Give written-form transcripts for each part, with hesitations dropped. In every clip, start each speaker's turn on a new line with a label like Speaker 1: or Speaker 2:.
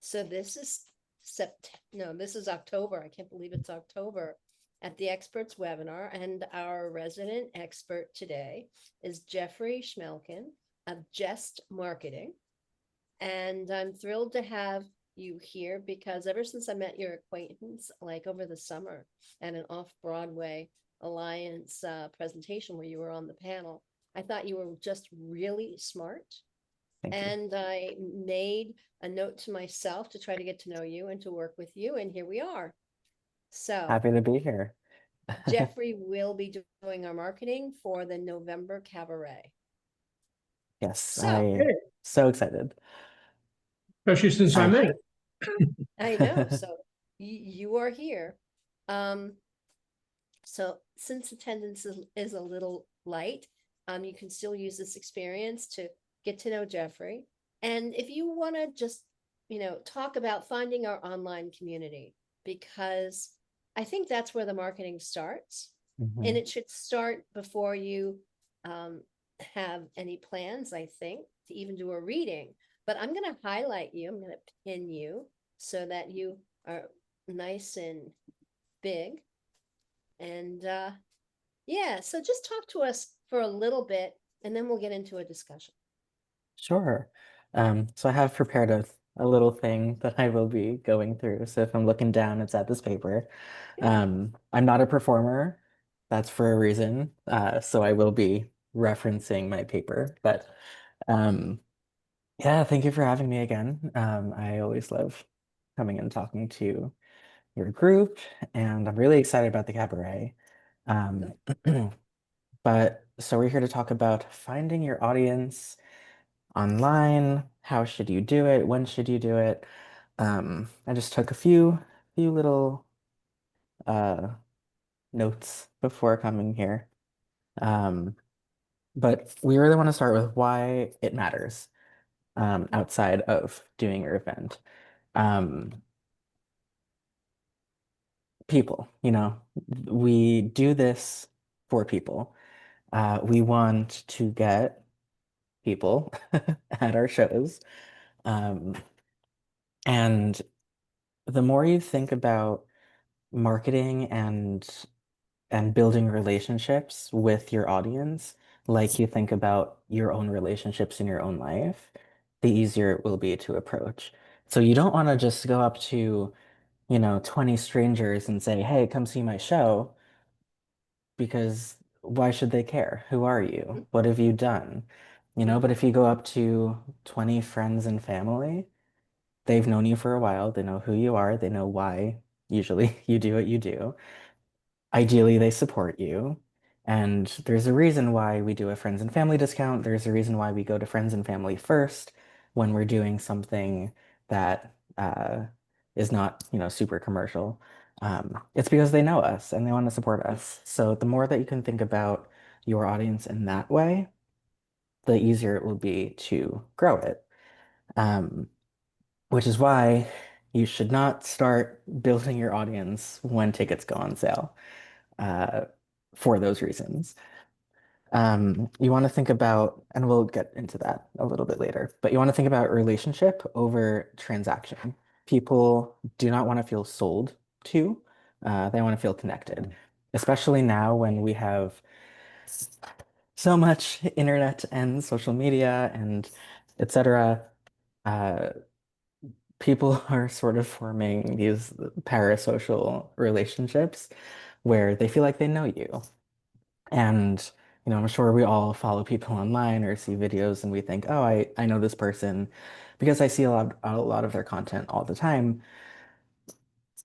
Speaker 1: So this is no, this is October. I can't believe it's October at the experts webinar. And our resident expert today is Jeffrey Schmelkin of Jest Marketing. And I'm thrilled to have you here because ever since I met your acquaintance, like over the summer at an off-Broadway Alliance presentation where you were on the panel, I thought you were just really smart.
Speaker 2: Thank you.
Speaker 1: And I made a note to myself to try to get to know you and to work with you. And here we are. So
Speaker 2: Happy to be here.
Speaker 1: Jeffrey will be doing our marketing for the November cabaret.
Speaker 2: Yes,
Speaker 1: So
Speaker 2: I so excited.
Speaker 3: Especially since I'm in
Speaker 1: I
Speaker 3: it.
Speaker 1: I know. So you are here. Um, so since attendance is a little light, you can still use this experience to get to know Jeffrey. And if you want to just, talk about finding our online community, because I think that's where the marketing starts. And
Speaker 2: Mhm.
Speaker 1: it should start before you um, have any plans, I think, to even do a reading. But I'm going to highlight you, I'm going to pin you so that you are nice and big. And yeah, so just talk to us for a little bit and then we'll get into a discussion.
Speaker 2: Sure. So I have prepared a little thing that I will be going through. So if I'm looking down, it's at this paper. I'm not a performer. That's for a reason. So I will be referencing my paper. But um, yeah, thank you for having me again. I always love coming and talking to your group, and I'm really excited about the cabaret. Um, but so we're here to talk about finding your audience online. How should you do it? When should you do it? I just took a few little uh, notes before coming here. Um, but we really want to start with why it matters outside of doing your event. Um, People, we do this for people. We want to get people at our shows. Um, and the more you think about marketing and building relationships with your audience, like you think about your own relationships in your own life, the easier it will be to approach. So you don't want to just go up to, 20 strangers and say, "Hey, come see my show," because why should they care? Who are you? What have you done? But if you go up to 20 friends and family, they've known you for a while, they know who you are, they know why usually you do what you do. Ideally, they support you. And there's a reason why we do a friends and family discount. There's a reason why we go to friends and family first when we're doing something that is not, super commercial. It's because they know us and they want to support us. So the more that you can think about your audience in that way, the easier it will be to grow it. Um, which is why you should not start building your audience when tickets go on sale uh, for those reasons. You want to think about, and we'll get into that a little bit later, but you want to think about relationship over transaction. People do not want to feel sold to, they want to feel connected, especially now when we have so much internet and social media and etc. Uh, People are sort of forming these parasocial relationships where they feel like they know you. And, I'm sure we all follow people online or see videos and we think, oh, I know this person because I see a lot of their content all the time.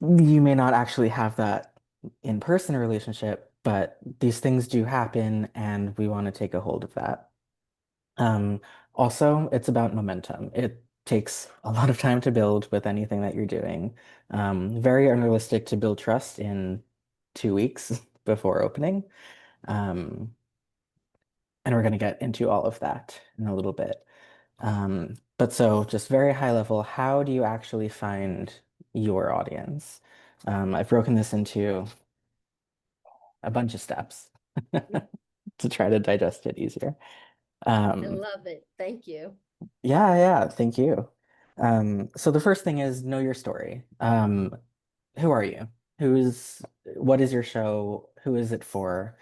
Speaker 2: You may not actually have that in-person relationship, but these things do happen and we want to take a hold of that. Um, Also, it's about momentum. It takes a lot of time to build with anything that you're doing. Very unrealistic to build trust in 2 weeks before opening. Um, and we're going to get into all of that in a little bit. But so just very high level, how do you actually find your audience? I've broken this into a bunch of steps to try to digest it easier.
Speaker 1: I
Speaker 2: Um,
Speaker 1: love it. Thank you.
Speaker 2: yeah, thank you. So the first thing is know your story. Who are you? What is your show? Who is it for?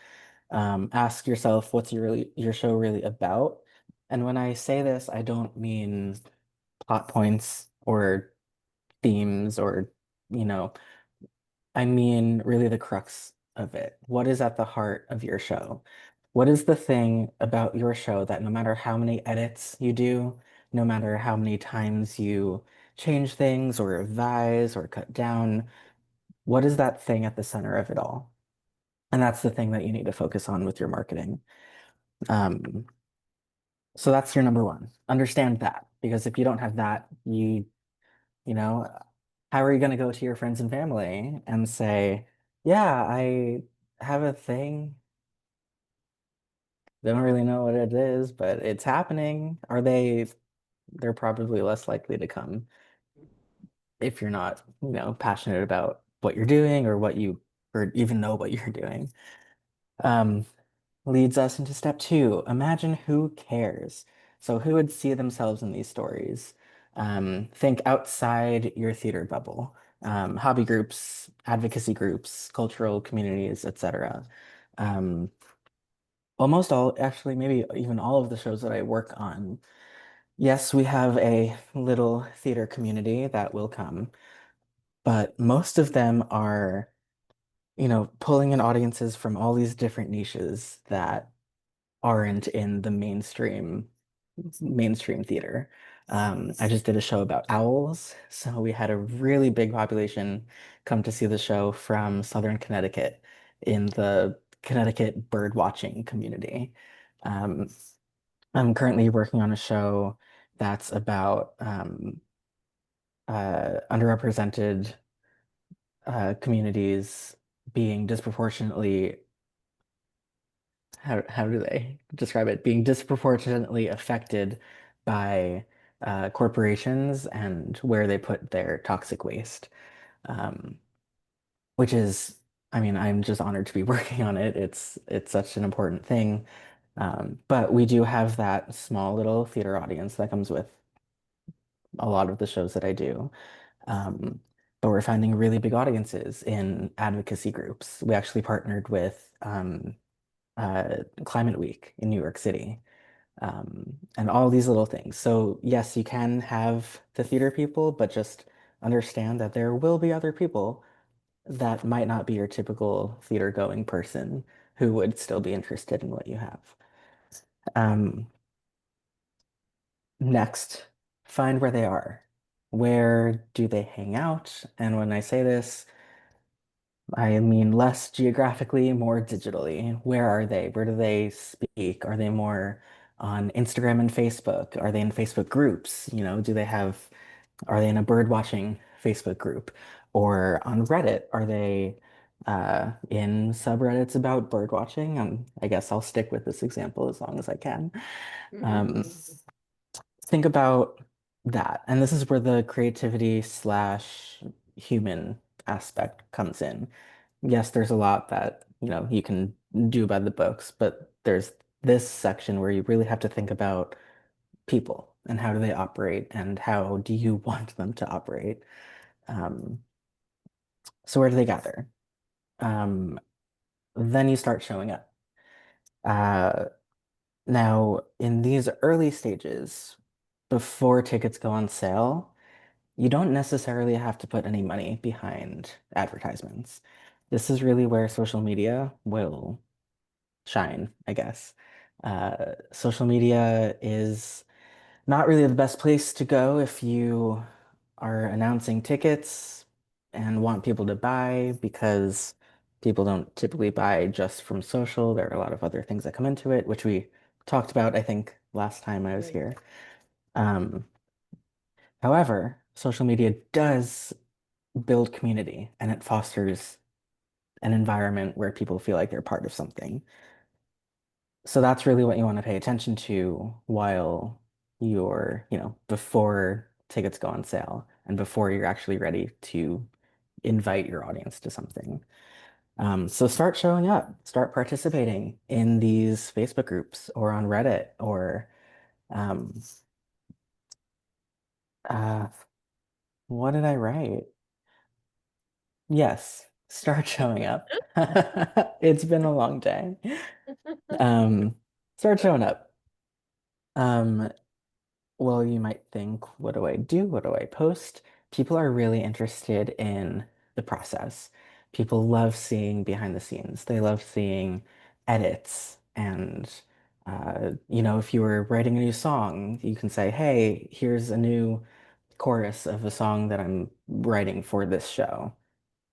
Speaker 2: Ask yourself, what's your show really about? And when I say this, I don't mean plot points or themes or, you know, I mean really the crux of it. What is at the heart of your show? What is the thing about your show that no matter how many edits you do, no matter how many times you change things or revise or cut down, what is that thing at the center of it all? And that's the thing that you need to focus on with your marketing. Um, so that's your number one. Understand that, because if you don't have that, you know, how are you going to go to your friends and family and say, yeah, I have a thing. They don't really know what it is, but it's happening. They're probably less likely to come if you're not, passionate about what you're doing or even know what you're doing. Um, Leads us into step two. Imagine who cares. So who would see themselves in these stories? Think outside your theater bubble. Hobby groups, advocacy groups, cultural communities, etc. Um, Almost all, actually, maybe even all of the shows that I work on. Yes, we have a little theater community that will come, but most of them are, pulling in audiences from all these different niches that aren't in the mainstream theater. I just did a show about owls, so we had a really big population come to see the show from Southern Connecticut in the Connecticut bird watching community. Um, I'm currently working on a show that's about underrepresented communities being disproportionately how do they describe it? Being disproportionately affected by corporations and where they put their toxic waste. Um, which is, I mean, I'm just honored to be working on it. It's such an important thing. But we do have that small little theater audience that comes with a lot of the shows that I do. Um, but we're finding really big audiences in advocacy groups. We actually partnered with Climate Week in New York City, and all these little things. So yes, you can have the theater people, but just understand that there will be other people that might not be your typical theater going person who would still be interested in what you have. Um, Next, find where they are. Where do they hang out? And when I say this, I mean less geographically, more digitally. Where are they? Where do they speak? Are they more on Instagram and Facebook? Are they in Facebook groups? Are they in a bird watching Facebook group? Or on Reddit, are they in subreddits about bird watching? I guess I'll stick with this example as long as I can. Um, think about that. And this is where the creativity slash human aspect comes in. Yes, there's a lot that, you can do by the books, but there's this section where you really have to think about people and how do they operate and how do you want them to operate. Um, so where do they gather? Um, then you start showing up. Uh, Now, in these early stages, before tickets go on sale, you don't necessarily have to put any money behind advertisements. This is really where social media will shine, I guess. Social media is not really the best place to go if you are announcing tickets and want people to buy because people don't typically buy just from social. There are a lot of other things that come into it, which we talked about, I think, last time I was
Speaker 1: Right.
Speaker 2: here. Um, However, social media does build community and it fosters an environment where people feel like they're part of something. So that's really what you want to pay attention to while before tickets go on sale and before you're actually ready to invite your audience to something. So start showing up, start participating in these Facebook groups or on Reddit or um, Uh, what did I write? Yes, start showing up. It's been a long day. Um, Start showing up. Um, well, you might think, what do I do? What do I post? People are really interested in the process. People love seeing behind the scenes. They love seeing edits. And, if you were writing a new song, you can say, hey, here's a new chorus of a song that I'm writing for this show.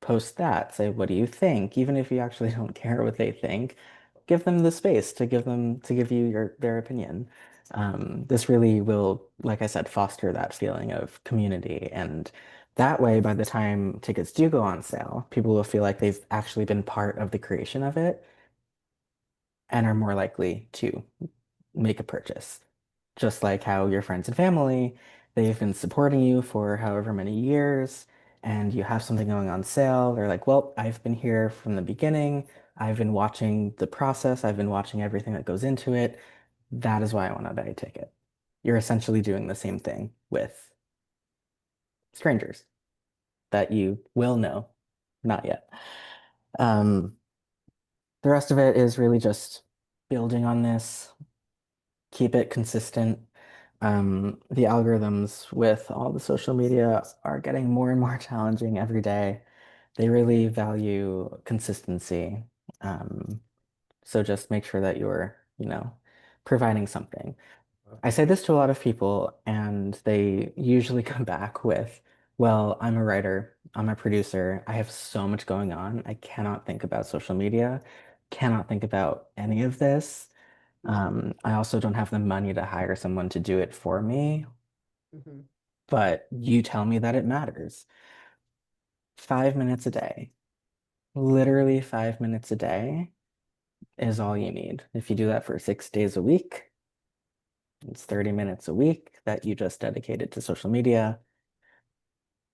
Speaker 2: Post that, say, what do you think? Even if you actually don't care what they think, give them the space to give you their opinion. This really will, like I said, foster that feeling of community. And that way, by the time tickets do go on sale, people will feel like they've actually been part of the creation of it and are more likely to make a purchase. Just like how your friends and family, they've been supporting you for however many years, and you have something going on sale. They're like, well, I've been here from the beginning. I've been watching the process. I've been watching everything that goes into it. That is why I want to buy a ticket. You're essentially doing the same thing with strangers that you will know, not yet. Um, the rest of it is really just building on this, keep it consistent. The algorithms with all the social media are getting more and more challenging every day. They really value consistency. Um, so just make sure that you're, providing something. I say this to a lot of people, and they usually come back with, well, I'm a writer, I'm a producer, I have so much going on. I cannot think about social media, cannot think about any of this. I also don't have the money to hire someone to do it for me,
Speaker 1: Mhm.
Speaker 2: but you tell me that it matters. 5 minutes a day, literally 5 minutes a day is all you need. If you do that for 6 days a week, it's 30 minutes a week that you just dedicated to social media,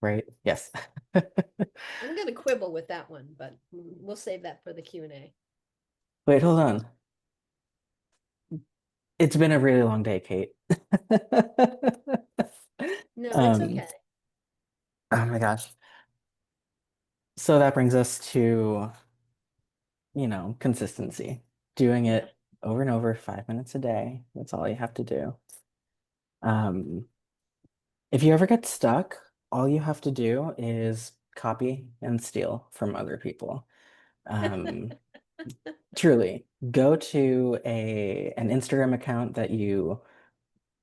Speaker 2: right? Yes.
Speaker 1: I'm gonna quibble with that one, but we'll save that for the Q&A.
Speaker 2: Wait, hold on. It's been a really long day, Kate.
Speaker 1: No, it's
Speaker 2: Um,
Speaker 1: okay.
Speaker 2: oh my gosh. So that brings us to consistency. Doing
Speaker 1: Yeah.
Speaker 2: it over and over, 5 minutes a day. That's all you have to do. Um, if you ever get stuck, all you have to do is copy and steal from other people. Um, Truly, go to an Instagram account that you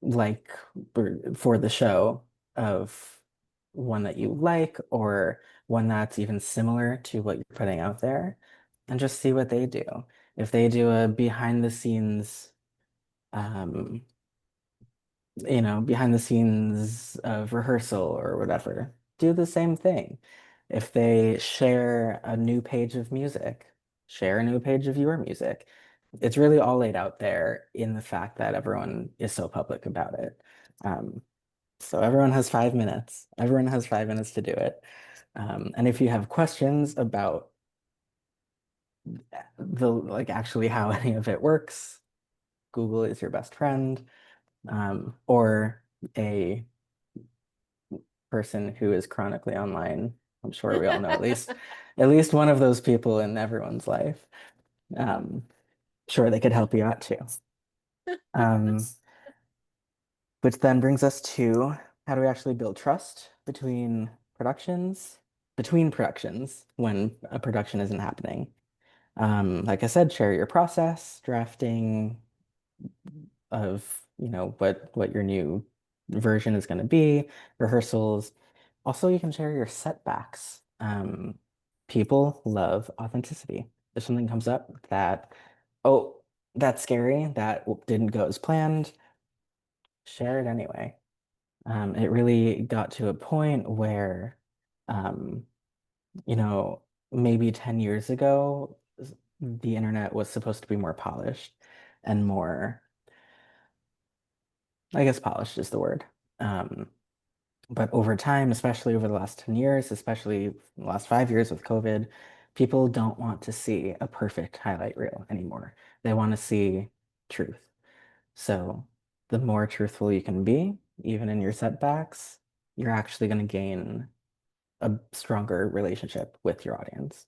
Speaker 2: like for the show of one that you like or one that's even similar to what you're putting out there and just see what they do. If they do a behind the scenes, um, behind the scenes of rehearsal or whatever, do the same thing. If they share a new page of music, share a new page of your music. It's really all laid out there in the fact that everyone is so public about it. Um, so everyone has 5 minutes. Everyone has 5 minutes to do it. And if you have questions about actually how any of it works, Google is your best friend, or a person who is chronically online. I'm sure we all know at least one of those people in everyone's life. Um, sure, they could help you out too. Um, which then brings us to how do we actually build trust between productions when a production isn't happening. Like I said, share your process, drafting of, what your new version is going to be, rehearsals. Also, you can share your setbacks. People love authenticity. If something comes up that, oh, that's scary, that didn't go as planned, share it anyway. It really got to a point where, um, you know, maybe 10 years ago, the internet was supposed to be more polished and more, I guess polished is the word. Um, but over time, especially over the last 10 years, especially the last 5 years with COVID, people don't want to see a perfect highlight reel anymore. They want to see truth. So the more truthful you can be, even in your setbacks, you're actually going to gain a stronger relationship with your audience.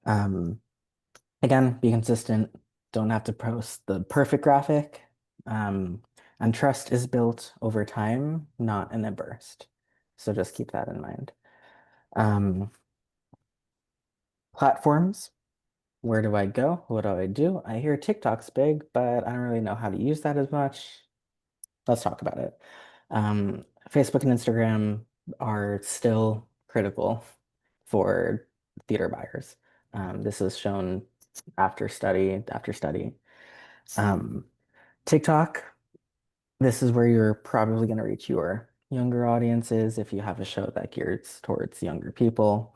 Speaker 2: Again, be consistent. Don't have to post the perfect graphic. And trust is built over time, not in a burst. So just keep that in mind. Platforms. Where do I go? What do I do? I hear TikTok's big, but I don't really know how to use that as much. Let's talk about it. Facebook and Instagram are still critical for theater buyers. This is shown after study after study. TikTok, this is where you're probably going to reach your younger audiences if you have a show that gears towards younger people.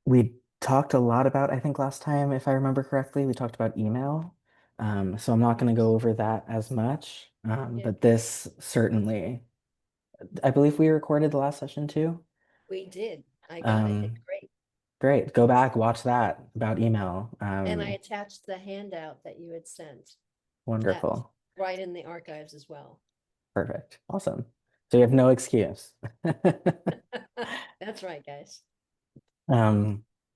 Speaker 2: We talked a lot about, I think last time, if I remember correctly, we talked about email. So I'm not going to go over that as much,
Speaker 1: Yeah.
Speaker 2: but this certainly, I believe we recorded the last session too.
Speaker 1: We did. I got it. It's great.
Speaker 2: Great. Go back, watch that about email.
Speaker 1: And I attached the handout that you had sent.
Speaker 2: Wonderful.
Speaker 1: That's right in the archives as well.
Speaker 2: Perfect. Awesome. So you have no excuse.
Speaker 1: That's right, guys.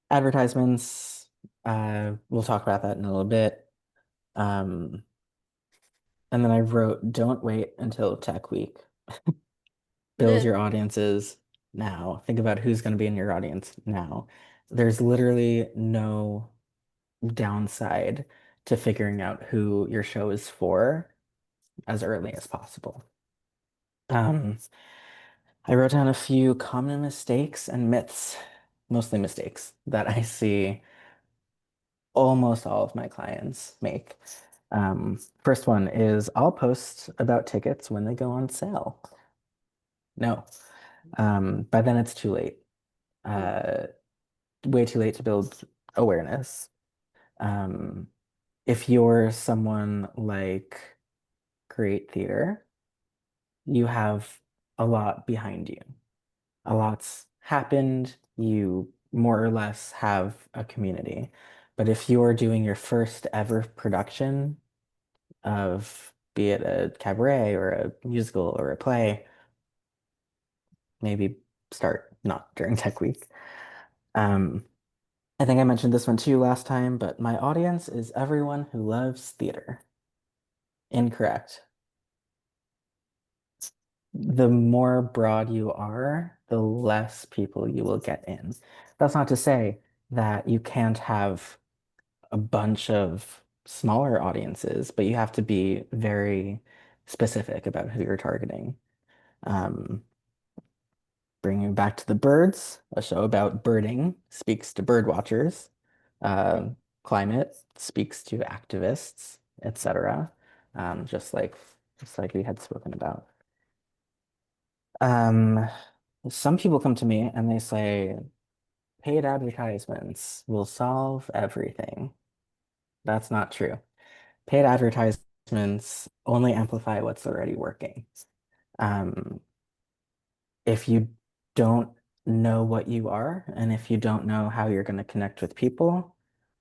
Speaker 2: Advertisements, we'll talk about that in a little bit. And then I wrote, don't wait until Tech Week. Build your audiences now. Think about who's going to be in your audience now. There's literally no downside to figuring out who your show is for as early as possible. I wrote down a few common mistakes and myths, mostly mistakes, that I see almost all of my clients make. First one is I'll post about tickets when they go on sale. No, by then it's too late. Way too late to build awareness. If you're someone like Create Theater, you have a lot behind you. A lot's happened. You more or less have a community. But if you're doing your first ever production of, be it a cabaret or a musical or a play, maybe start not during Tech Week. I think I mentioned this one too last time, but my audience is everyone who loves theater. Incorrect. The more broad you are, the less people you will get in. That's not to say that you can't have a bunch of smaller audiences, but you have to be very specific about who you're targeting. Bringing back to the birds, a show about birding speaks to bird watchers. Climate speaks to activists, etc. Just like we had spoken about. Some people come to me and they say, paid advertisements will solve everything. That's not true. Paid advertisements only amplify what's already working. If you don't know what you are, and if you don't know how you're going to connect with people,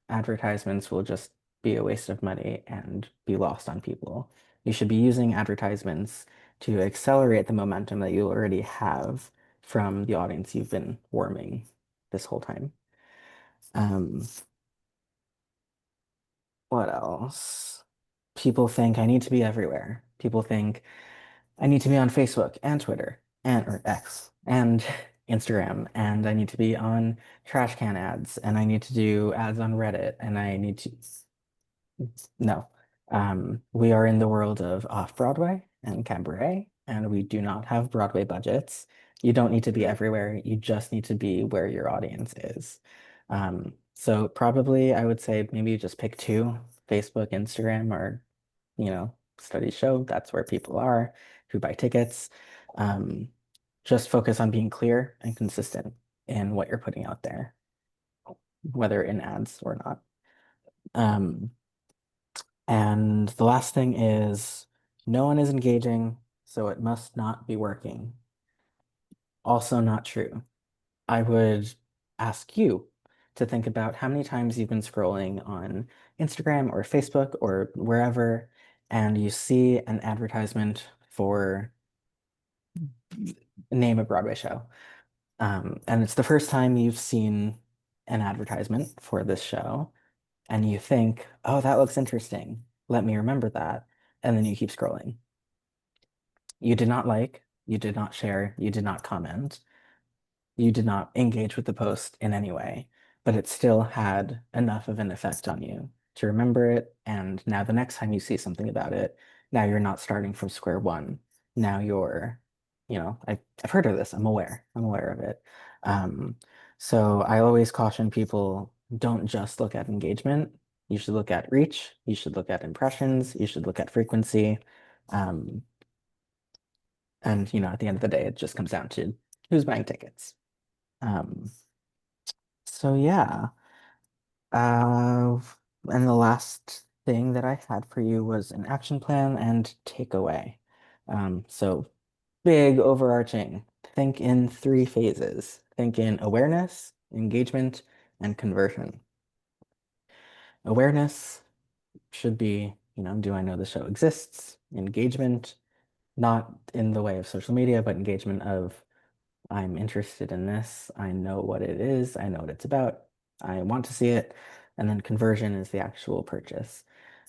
Speaker 2: advertisements will just be a waste of money and be lost on people. You should be using advertisements to accelerate the momentum that you already have from the audience you've been warming this whole time. What else? People think I need to be everywhere. People think I need to be on Facebook and Twitter and or X and Instagram, and I need to be on trash can ads, and I need to do ads on Reddit, and I need to. No. We are in the world of off-Broadway and cabaret, and we do not have Broadway budgets. You don't need to be everywhere. You just need to be where your audience is. So probably I would say maybe just pick two, Facebook, Instagram, or, studies show that's where people are who buy tickets. Just focus on being clear and consistent in what you're putting out there, whether in ads or not. And the last thing is no one is engaging, so it must not be working. Also not true. I would ask you to think about how many times you've been scrolling on Instagram or Facebook or wherever, and you see an advertisement for name a Broadway show. And it's the first time you've seen an advertisement for this show, and you think, oh, that looks interesting. Let me remember that. And then you keep scrolling. You did not like, you did not share, you did not comment, you did not engage with the post in any way, but it still had enough of an effect on you to remember it. And now the next time you see something about it, now you're not starting from square one. Now you're, I've heard of this. I'm aware. I'm aware of it. So I always caution people, don't just look at engagement. You should look at reach. You should look at impressions. You should look at frequency. Um, and, at the end of the day, it just comes down to who's buying tickets. Um, so yeah. Uh, and the last thing that I had for you was an action plan and takeaway. So big overarching. Think in 3 phases. Think in awareness, engagement, and conversion. Awareness should be, do I know the show exists? Engagement, not in the way of social media, but engagement of I'm interested in this. I know what it is. I know what it's about. I want to see it. And then conversion is the actual purchase.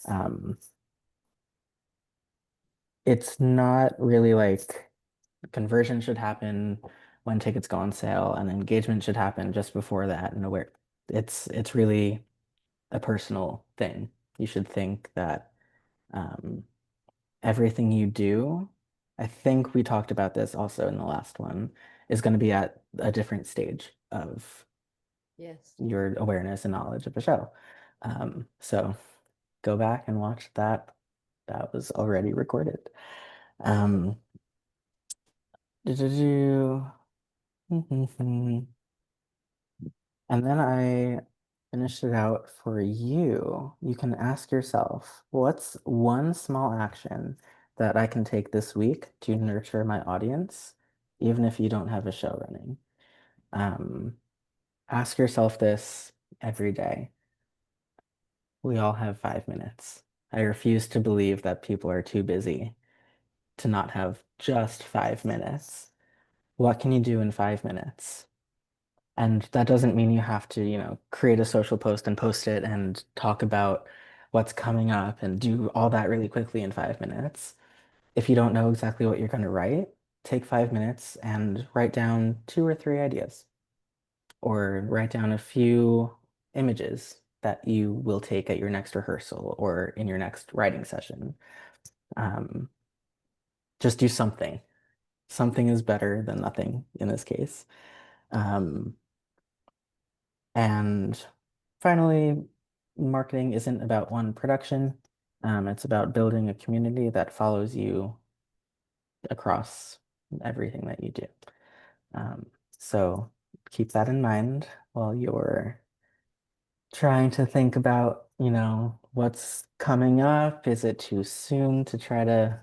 Speaker 2: Um, it's not really like conversion should happen when tickets go on sale, and engagement should happen just before that. And aware, it's really a personal thing. You should think that um, everything you do, I think we talked about this also in the last one, is going to be at a different stage of
Speaker 1: Yes.
Speaker 2: your awareness and knowledge of the show. So go back and watch that. That was already recorded. Um, do-do-do. And then I finished it out for you. You can ask yourself, what's one small action that I can take this week to nurture my audience, even if you don't have a show running? Um, ask yourself this every day. We all have 5 minutes. I refuse to believe that people are too busy to not have just 5 minutes. What can you do in 5 minutes? And that doesn't mean you have to, create a social post and post it and talk about what's coming up and do all that really quickly in 5 minutes. If you don't know exactly what you're going to write, take 5 minutes and write down 2 or 3 ideas, or write down a few images that you will take at your next rehearsal or in your next writing session. Um, just do something. Something is better than nothing in this case. Um, and finally, marketing isn't about one production. It's about building a community that follows you across everything that you do. Um, so keep that in mind while you're trying to think about, what's coming up. Is it too soon to try to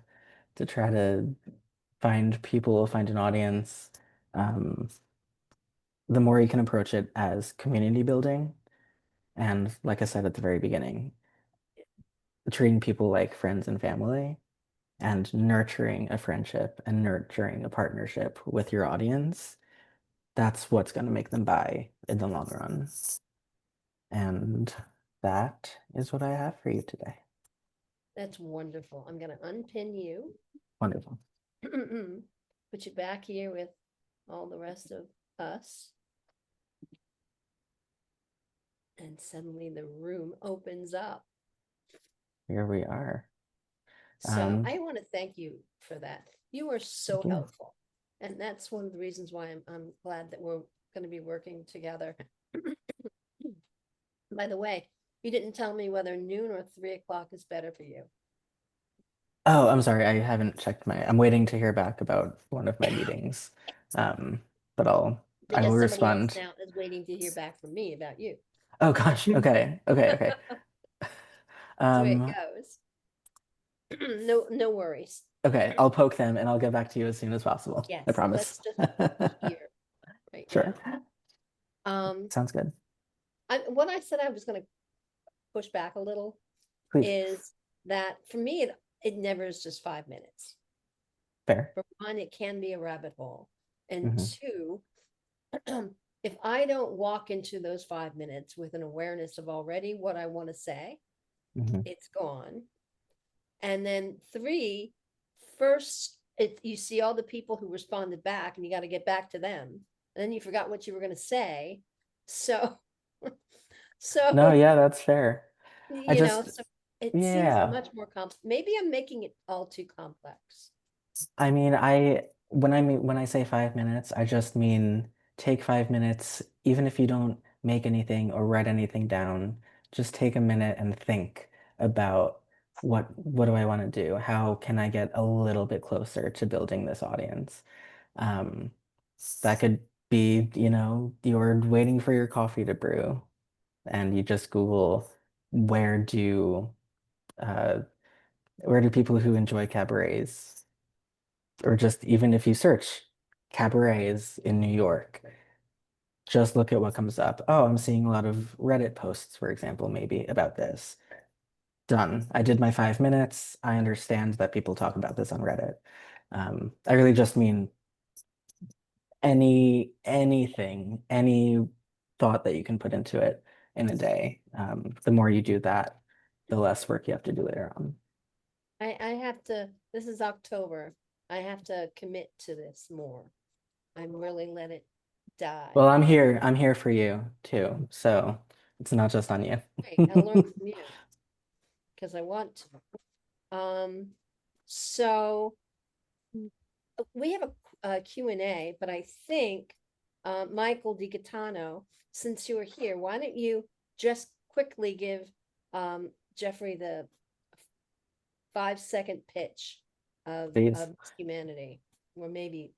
Speaker 2: find people, find an audience? Um, the more you can approach it as community building, and like I said at the very beginning, treating people like friends and family, and nurturing a friendship and nurturing a partnership with your audience, that's what's going to make them buy in the long run. And that is what I have for you today.
Speaker 1: That's wonderful. I'm going to unpin you,
Speaker 2: Wonderful.
Speaker 1: put you back here with all the rest of us. And suddenly the room opens up.
Speaker 2: Here we are.
Speaker 1: So I want to thank you for that. You were so
Speaker 2: Thank you.
Speaker 1: helpful. And that's one of the reasons why I'm glad that we're going to be working together. By the way, you didn't tell me whether noon or 3 o'clock is better for you.
Speaker 2: Oh, I'm sorry. I haven't checked I'm waiting to hear back about one of my meetings. But I will
Speaker 1: Because somebody else
Speaker 2: respond.
Speaker 1: now is waiting to hear back from me about you.
Speaker 2: Oh gosh. Okay. Okay.
Speaker 1: That's the way it
Speaker 2: Um,
Speaker 1: goes. No worries.
Speaker 2: okay. I'll poke them and I'll get back to you as soon as possible.
Speaker 1: Yes,
Speaker 2: I promise.
Speaker 1: let's just hear right
Speaker 2: Sure.
Speaker 1: now.
Speaker 2: Sounds good.
Speaker 1: What I said I was going to push back a little
Speaker 2: Please.
Speaker 1: is that for me, it never is just 5 minutes.
Speaker 2: Fair.
Speaker 1: For one, it can be a rabbit hole. And
Speaker 2: Hmm.
Speaker 1: two, if I don't walk into those 5 minutes with an awareness of already what I want to say,
Speaker 2: Hmm.
Speaker 1: it's gone. And then three, first, you see all the people who responded back and you got to get back to them. And then you forgot what you were going to say. So,
Speaker 2: No,
Speaker 1: so,
Speaker 2: yeah, that's fair. I just,
Speaker 1: so it seems
Speaker 2: yeah.
Speaker 1: much more complex. Maybe I'm making it all too complex.
Speaker 2: I mean, when I say 5 minutes, I just mean take 5 minutes, even if you don't make anything or write anything down, just take a minute and think about what do I want to do? How can I get a little bit closer to building this audience? Um, that could be, you're waiting for your coffee to brew and you just Google where do uh, where do people who enjoy cabarets, or just even if you search cabarets in New York, just look at what comes up. Oh, I'm seeing a lot of Reddit posts, for example, maybe about this. Done. I did my 5 minutes. I understand that people talk about this on Reddit. I really just mean any thought that you can put into it in a day. The more you do that, the less work you have to do later on.
Speaker 1: I have to, this is October. I have to commit to this more. I'm really let it die.
Speaker 2: Well, I'm here for you too. So it's not just on you.
Speaker 1: Great, I'll learn from you because I want to. So we have a Q&A, but I think Michael DiGatano, since you are here, why don't you just quickly give Jeffrey the 5-second pitch
Speaker 2: Please.
Speaker 1: of humanity, or maybe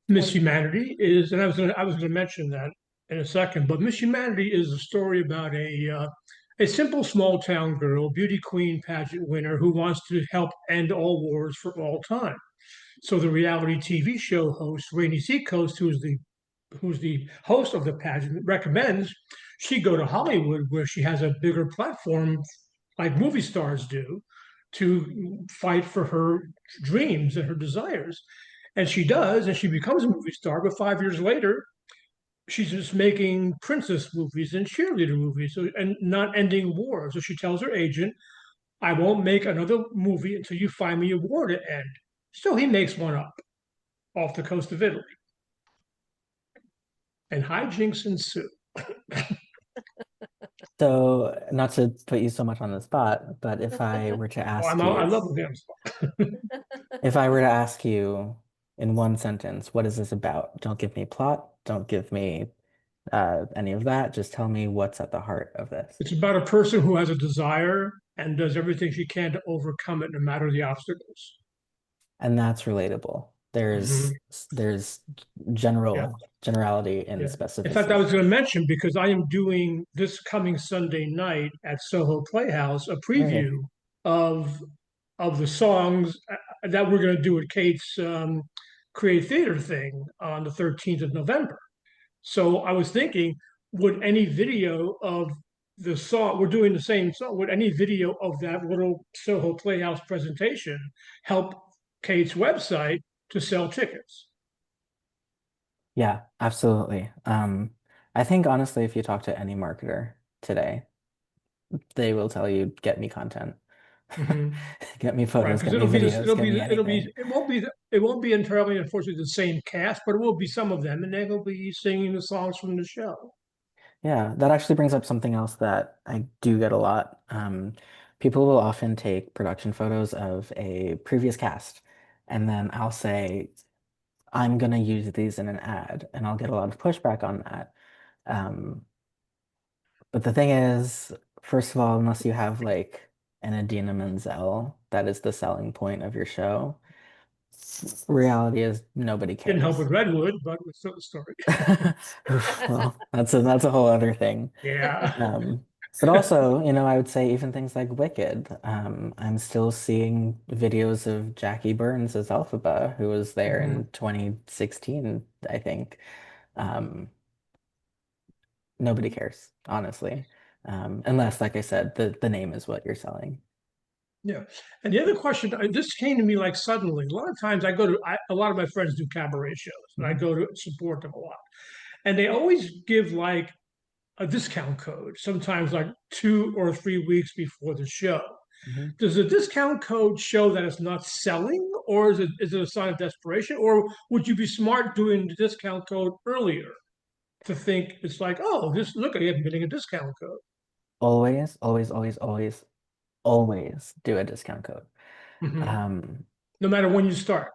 Speaker 3: Miss
Speaker 1: 20.
Speaker 3: Humanity is, and I was gonna mention that in a second, but Miss Humanity is a story about a simple small town girl, beauty queen pageant winner who wants to help end all wars for all time. So the reality TV show host Rainey Seacoast, who's the host of the pageant, recommends she go to Hollywood where she has a bigger platform like movie stars do to fight for her dreams and her desires. And she does, and she becomes a movie star. But 5 years later, she's just making princess movies and cheerleader movies, and not ending war. So she tells her agent, I won't make another movie until you find me a war to end. So he makes one up off the coast of Italy. And hijinks ensue.
Speaker 2: So not to put you so much on the spot, but if I were to
Speaker 3: Oh,
Speaker 2: ask
Speaker 3: I
Speaker 2: you,
Speaker 3: love the damn spot.
Speaker 2: if I were to ask you in one sentence, what is this about? Don't give me plot. Don't give me any of that. Just tell me what's at the heart of this.
Speaker 3: It's about a person who has a desire and does everything she can to overcome it, no matter the obstacles.
Speaker 2: And that's relatable.
Speaker 3: Mhm.
Speaker 2: There's
Speaker 3: Yeah,
Speaker 2: generality in
Speaker 3: yeah. In fact, I
Speaker 2: specificity.
Speaker 3: was going to mention because I am doing this coming Sunday night at Soho Playhouse a preview
Speaker 2: Hey,
Speaker 3: of of the songs that we're going to do at Kate's Create Theater thing on the 13th of November. So I was thinking, would any video of the song, we're doing the same song, would any video of that little Soho Playhouse presentation help Kate's website to sell tickets?
Speaker 2: yeah, absolutely. I think honestly, if you talk to any marketer today, they will tell you, get me content.
Speaker 3: Hmm.
Speaker 2: Get me
Speaker 3: Right,
Speaker 2: photos,
Speaker 3: because
Speaker 2: get me videos, get me anything.
Speaker 3: it won't be entirely, unfortunately, the same cast, but it will be some of them, and they will be singing the songs from the show.
Speaker 2: Yeah, that actually brings up something else that I do get a lot. People will often take production photos of a previous cast, and then I'll say, I'm gonna use these in an ad, and I'll get a lot of pushback on that. Um, but the thing is, first of all, unless you have like an Idina Menzel, that is the selling point of your show. Reality is nobody
Speaker 3: Didn't help with
Speaker 2: cares.
Speaker 3: Redwood, but it's still the story.
Speaker 2: Well, that's a whole other thing.
Speaker 3: Yeah.
Speaker 2: Um, but also, I would say even things like Wicked. I'm still seeing videos of Jackie Burns as Elphaba, who was there
Speaker 3: Mhm.
Speaker 2: in 2016, I think. Um, Nobody cares, honestly. Unless, like I said, the name is what you're selling.
Speaker 3: Yeah. And the other question, this came to me like suddenly. A lot of times a lot of my friends do cabaret shows, and I
Speaker 2: Mhm.
Speaker 3: go to support them a lot. And they always give like a discount code, sometimes like 2 or 3 weeks before the show.
Speaker 2: Mhm.
Speaker 3: Does the discount code show that it's not selling, or is it a sign of desperation? Or would you be smart doing the discount code earlier to think it's like, oh, just look, I'm getting a discount code.
Speaker 2: Always, always, always, always, always do a discount code.
Speaker 3: Mhm.
Speaker 2: Um,
Speaker 3: No matter when you start.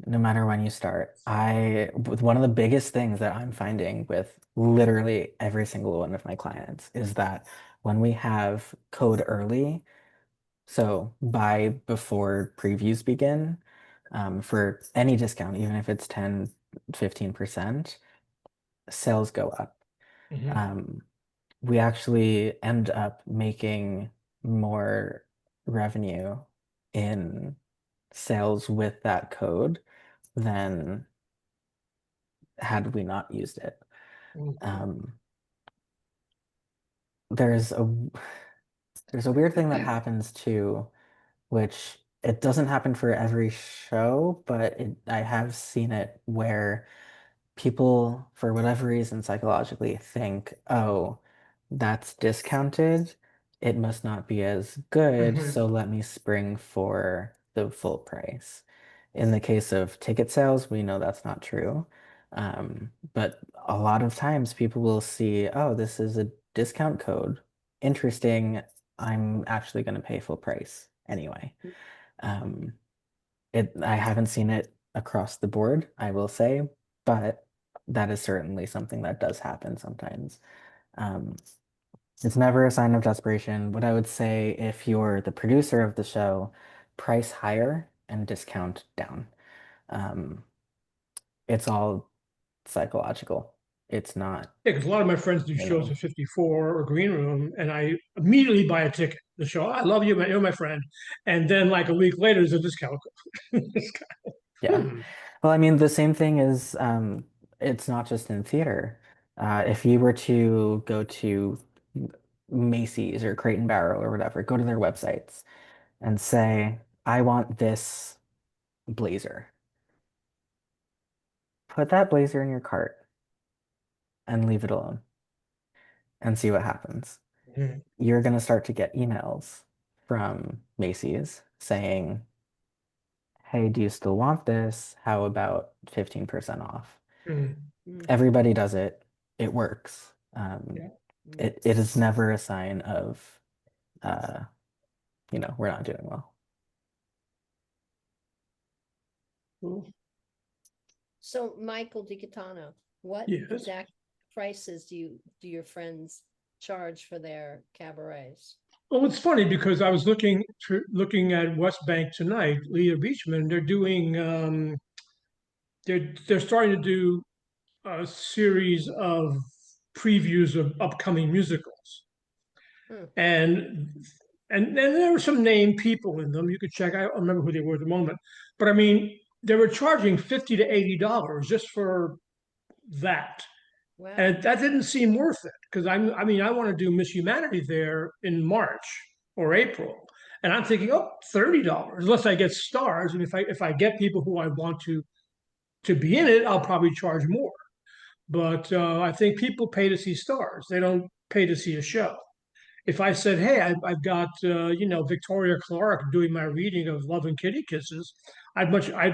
Speaker 2: no matter when you start. With one of the biggest things that I'm finding with literally every single one of my clients is that when we have code early, so buy before previews begin, for any discount, even if it's 10, 15%, sales go up.
Speaker 3: Mhm.
Speaker 2: Um, we actually end up making more revenue in sales with that code than had we not used it.
Speaker 3: Mhm.
Speaker 2: Um, there's a there's a weird thing that happens too, which it doesn't happen for every show, but I have seen it where people, for whatever reason, psychologically think, oh, that's discounted. It must not be as good,
Speaker 3: Mhm.
Speaker 2: so let me spring for the full price. In the case of ticket sales, we know that's not true. But a lot of times people will see, oh, this is a discount code. Interesting. I'm actually going to pay full price anyway. Um, I haven't seen it across the board, I will say, but that is certainly something that does happen sometimes. Um, it's never a sign of desperation. What I would say, if you're the producer of the show, price higher and discount down. Um, it's all psychological. It's not
Speaker 3: Yeah, because a lot of my friends do shows
Speaker 2: real.
Speaker 3: at 54 or Green Room, and I immediately buy a ticket. The show, I love you, you're my friend. And then like a week later, there's a discount code.
Speaker 2: Yeah.
Speaker 3: Hmm.
Speaker 2: Well, I mean, the same thing is, it's not just in theater. If you were to go to Macy's or Crate and Barrel or whatever, go to their websites and say, I want this blazer. Put that blazer in your cart and leave it alone and see what happens.
Speaker 3: Mhm.
Speaker 2: You're going to start to get emails from Macy's saying, hey, do you still want this? How about 15% off?
Speaker 3: Mhm.
Speaker 1: Mhm.
Speaker 2: Everybody does it. It works.
Speaker 3: Yeah.
Speaker 1: Mhm.
Speaker 2: It is never a sign of, uh, we're not doing well.
Speaker 3: Cool.
Speaker 1: So Michael DiCatano, what
Speaker 3: Yes.
Speaker 1: exact prices do your friends charge for their cabarets?
Speaker 3: Well, it's funny because I was looking at West Bank tonight, Leah Beachman. They're starting to do a series of previews of upcoming musicals.
Speaker 1: Hmm.
Speaker 3: And and then there were some named people in them. You could check. I don't remember who they were at the moment, but I mean, they were charging $50 to $80 just for that,
Speaker 1: Wow.
Speaker 3: and that didn't seem worth it because I mean, I want to do Miss Humanity there in March or April, and I'm thinking, oh, $30, unless I get stars, and if I get people who I want to be in it, I'll probably charge more. But I think people pay to see stars; they don't pay to see a show. If I said, "Hey, I've got Victoria Clark doing my reading of Love and Kitty Kisses,"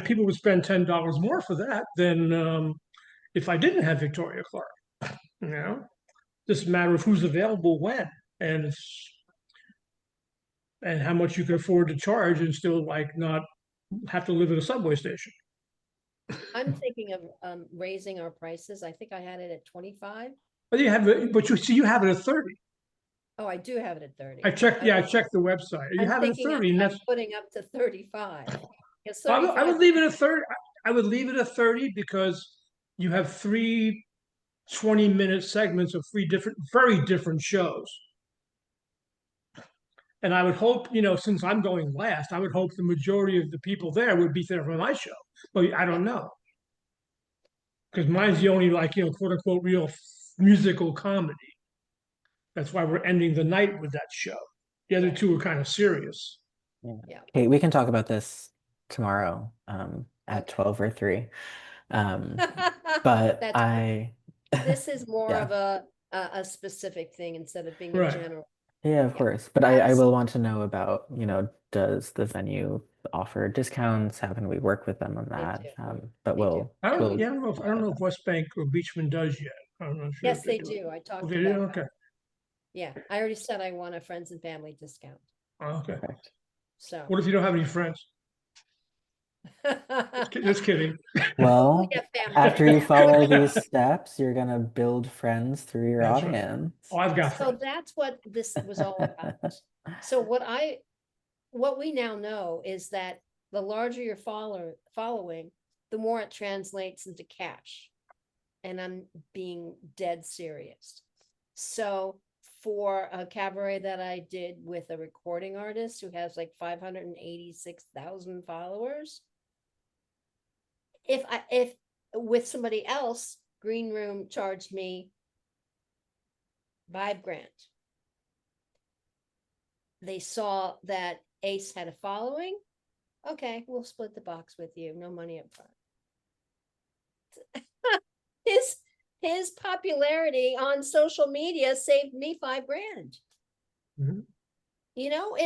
Speaker 3: people would spend $10 more for that than if I didn't have Victoria Clark. You know, just a matter of who's available when, and it's and how much you can afford to charge and still like not have to live at a subway station.
Speaker 1: I'm thinking of raising our prices. I think I had it at 25.
Speaker 3: But you see, you have it at 30.
Speaker 1: Oh, I do have it at 30.
Speaker 3: I checked,
Speaker 1: I
Speaker 3: yeah, I
Speaker 1: was
Speaker 3: checked the website. You
Speaker 1: I'm
Speaker 3: have it at
Speaker 1: thinking
Speaker 3: 30, and
Speaker 1: of
Speaker 3: that's
Speaker 1: putting up to 35. Because
Speaker 3: I
Speaker 1: 35,
Speaker 3: would leave it at 30. I would leave it at 30 because you have three 20-minute segments of three very different shows. And I would hope, since I'm going last, I would hope the majority of the people there would be there for my show. But I
Speaker 1: yeah,
Speaker 3: don't know because mine's the only like, quote unquote, real musical comedy. That's why we're ending the night with that show. The other
Speaker 1: right.
Speaker 3: two are kind of serious.
Speaker 1: Yeah.
Speaker 2: Kate, we can talk about this tomorrow at
Speaker 1: Okay.
Speaker 2: 12 or 3. But
Speaker 1: That's fine. This is more
Speaker 2: yeah.
Speaker 1: of a specific thing instead of being a
Speaker 3: Right.
Speaker 1: general.
Speaker 2: Yeah, of
Speaker 1: Yeah.
Speaker 2: course. But I
Speaker 1: Yes.
Speaker 2: will want to know about, does the venue offer discounts? How can we work with them on
Speaker 1: They
Speaker 2: that?
Speaker 1: do.
Speaker 2: But
Speaker 1: They do.
Speaker 2: we'll
Speaker 3: I don't know if, I don't know if West Bank or Beachman does yet. I'm not sure if
Speaker 1: Yes,
Speaker 3: they
Speaker 1: they
Speaker 3: do it.
Speaker 1: do. I
Speaker 3: Oh,
Speaker 1: talked
Speaker 3: they do?
Speaker 1: about that.
Speaker 3: Okay.
Speaker 1: Yeah, I already said I want a friends and family discount.
Speaker 3: Okay.
Speaker 2: perfect.
Speaker 1: So.
Speaker 3: What if you don't have any friends? Just kidding.
Speaker 1: We
Speaker 2: Well,
Speaker 1: have family.
Speaker 2: after you follow these steps, you're gonna build friends through your
Speaker 3: That's right.
Speaker 2: audience.
Speaker 3: Oh, I've got
Speaker 1: So
Speaker 3: friends.
Speaker 1: that's what this was all about. So what we now know is that the larger your following, the more it translates into cash. And I'm being dead serious. So for a cabaret that I did with a recording artist who has like 586,000 followers, if with somebody else, Green Room charged me $5,000. They saw that Ace had a following. Okay, we'll split the box with you. No money up front. his his popularity on social media saved me $5,000.
Speaker 3: Mhm.
Speaker 1: You know,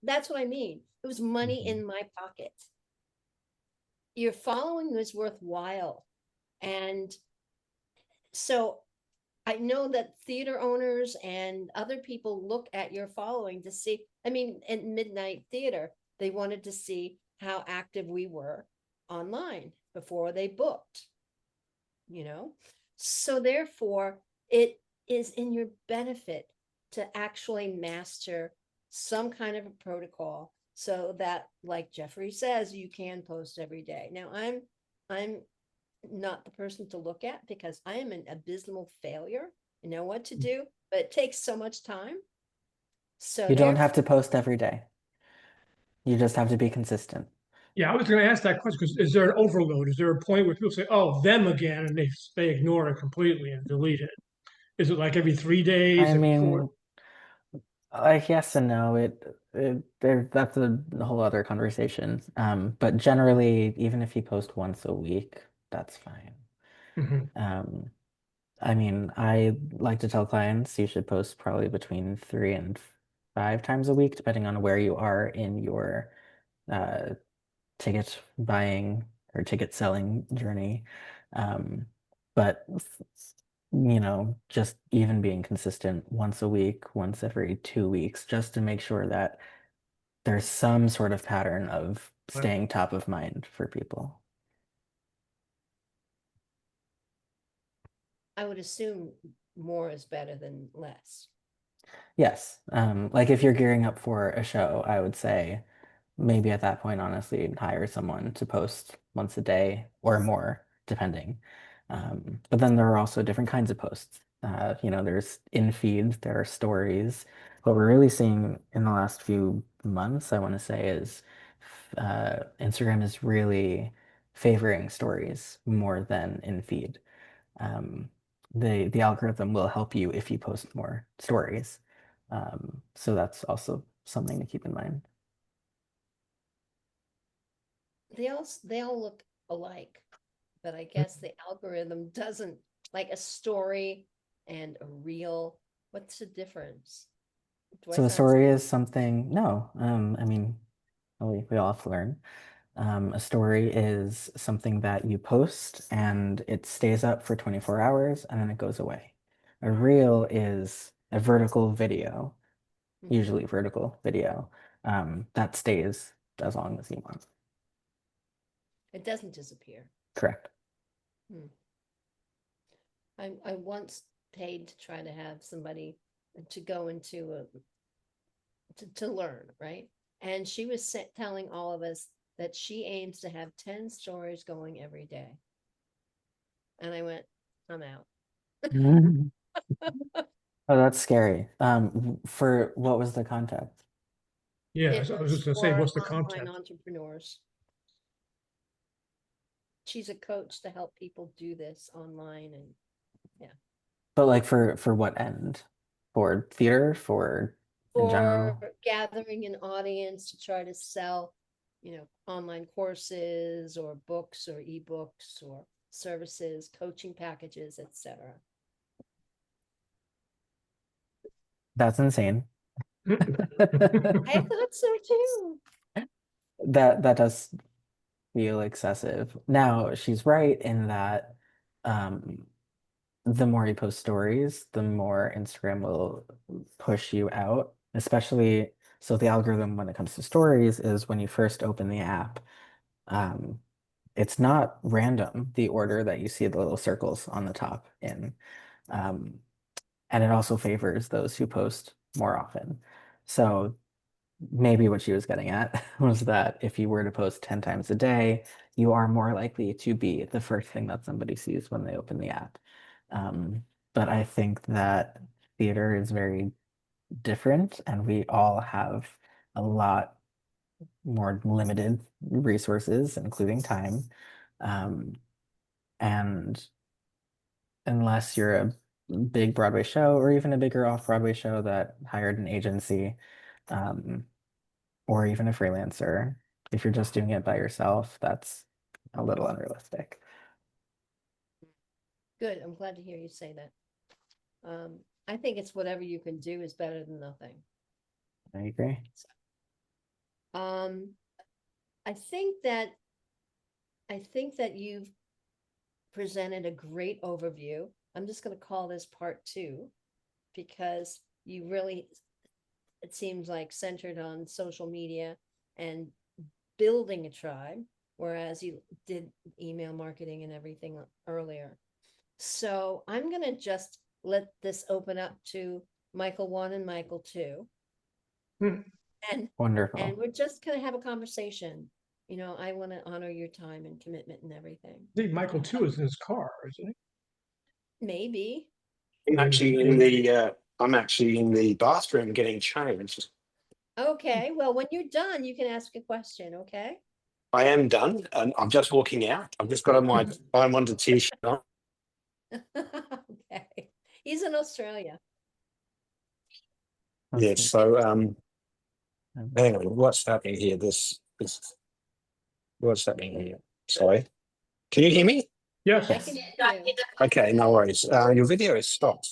Speaker 1: that's what I mean. It was money
Speaker 2: Mhm.
Speaker 1: in my pocket. Your following was worthwhile. And so I know that theater owners and other people look at your following to see. I mean, at Midnight Theater, they wanted to see how active we were online before they booked, you know? So therefore, it is in your benefit to actually master some kind of a protocol so that, like Jeffrey says, you can post every day. Now, I'm not the person to look at because I am an abysmal failure. I know what to do, but it takes so much time. So
Speaker 2: You don't
Speaker 1: therefore,
Speaker 2: have to post every day. You just have to be consistent.
Speaker 3: Yeah, I was going to ask that question because is there an overload? Is there a point where people say, "Oh, them again," and they ignore it completely and delete it? Is it like every 3 days,
Speaker 2: I
Speaker 3: every four?
Speaker 2: mean, like yes and no. That's a whole other conversation. But generally, even if you post once a week, that's fine.
Speaker 3: Mhm.
Speaker 2: Um, I mean, I like to tell clients you should post probably between 3 and 5 times a week, depending on where you are in your uh, ticket buying or ticket selling journey. Um, but just even being consistent once a week, once every 2 weeks, just to make sure that there's some sort of pattern of
Speaker 3: Right.
Speaker 2: staying top of mind for people.
Speaker 1: I would assume more is better than less.
Speaker 2: Yes. Like if you're gearing up for a show, I would say maybe at that point, honestly, hire someone to post once a day or more, depending. But then there are also different kinds of posts. There's in feed, there are stories. What we're really seeing in the last few months, I want to say, is Instagram is really favoring stories more than in feed. Um, the algorithm will help you if you post more stories. So that's also something to keep in mind.
Speaker 1: They all look alike, but I guess the algorithm doesn't like a story and a reel. What's the difference? Do I
Speaker 2: So a
Speaker 1: sound
Speaker 2: story is something, no, I mean, we all have to learn. A story is something that you post and it stays up for 24 hours and then it goes away. A reel is a vertical video,
Speaker 1: Mhm.
Speaker 2: usually vertical video, that stays as long as you want.
Speaker 1: It doesn't disappear.
Speaker 2: Correct.
Speaker 1: Hmm. I once paid to try to have somebody to go into to learn, right? And she was telling all of us that she aims to have 10 stories going every day. And I went, I'm out.
Speaker 2: Mhm. Oh, that's scary. For what was the contact?
Speaker 3: Yeah,
Speaker 1: It
Speaker 3: so I was
Speaker 1: was
Speaker 3: just going to say,
Speaker 1: for
Speaker 3: what's the
Speaker 1: online
Speaker 3: content?
Speaker 1: entrepreneurs. She's a coach to help people do this online. And yeah,
Speaker 2: But like for what end? For theater? For in
Speaker 1: or
Speaker 2: general.
Speaker 1: gathering an audience to try to sell, online courses or books or ebooks or services, coaching packages, etc.
Speaker 2: That's insane.
Speaker 1: I thought so too.
Speaker 2: That does feel excessive. Now, she's right in that um the more you post stories, the more Instagram will push you out, especially so the algorithm when it comes to stories is when you first open the app. Um, it's not random, the order that you see the little circles on the top in. Um, and it also favors those who post more often. So maybe what she was getting at was that if you were to post 10 times a day, you are more likely to be the first thing that somebody sees when they open the app. But I think that theater is very different, and we all have a lot more limited resources, including time. Um, and unless you're a big Broadway show or even a bigger off-Broadway show that hired an agency, um, or even a freelancer, if you're just doing it by yourself, that's a little unrealistic.
Speaker 1: Good. I'm glad to hear you say that. I think it's whatever you can do is better than nothing.
Speaker 2: I agree.
Speaker 1: Um, I think that you've presented a great overview. I'm just going to call this part 2 because you really, it seems like, centered on social media and building a tribe, whereas you did email marketing and everything earlier. So I'm going to just let this open up to Michael 1 and Michael 2.
Speaker 3: Hmm.
Speaker 1: And
Speaker 2: Wonderful.
Speaker 1: we're just going to have a conversation. I want to honor your time and commitment and everything.
Speaker 3: I think Michael too is in his car, isn't
Speaker 1: Maybe.
Speaker 3: he?
Speaker 4: I'm actually in the bathroom getting changed.
Speaker 1: Okay. Well, when you're done, you can ask a question. Okay.
Speaker 4: I am done, and I'm just walking out. I've just got on my I wanted t-shirt on.
Speaker 1: Okay. He's in Australia.
Speaker 4: Yes. So hang on, what's happening here? This what's happening here? Sorry. Can you hear me?
Speaker 3: Yes.
Speaker 1: I can hear you.
Speaker 4: Okay, no worries. Your video is stopped.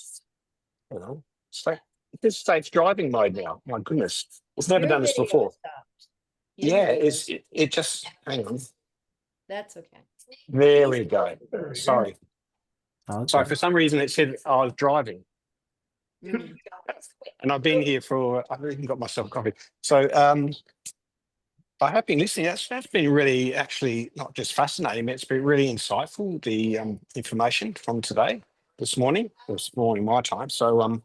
Speaker 4: You know, it's like this safe driving mode now. My goodness. It's never
Speaker 1: Your
Speaker 4: done this
Speaker 1: video
Speaker 4: before.
Speaker 1: stopped. Your
Speaker 4: Yeah,
Speaker 1: video.
Speaker 4: it just hang on.
Speaker 1: That's okay.
Speaker 4: There we go.
Speaker 3: There we go.
Speaker 4: Sorry.
Speaker 2: Okay.
Speaker 4: Sorry, for some reason it said I was driving.
Speaker 1: Mm.
Speaker 4: And I've been here I've even got myself coffee. So I have been listening. That's been really actually not just fascinating, but it's been really insightful, the information from today, this morning my time. So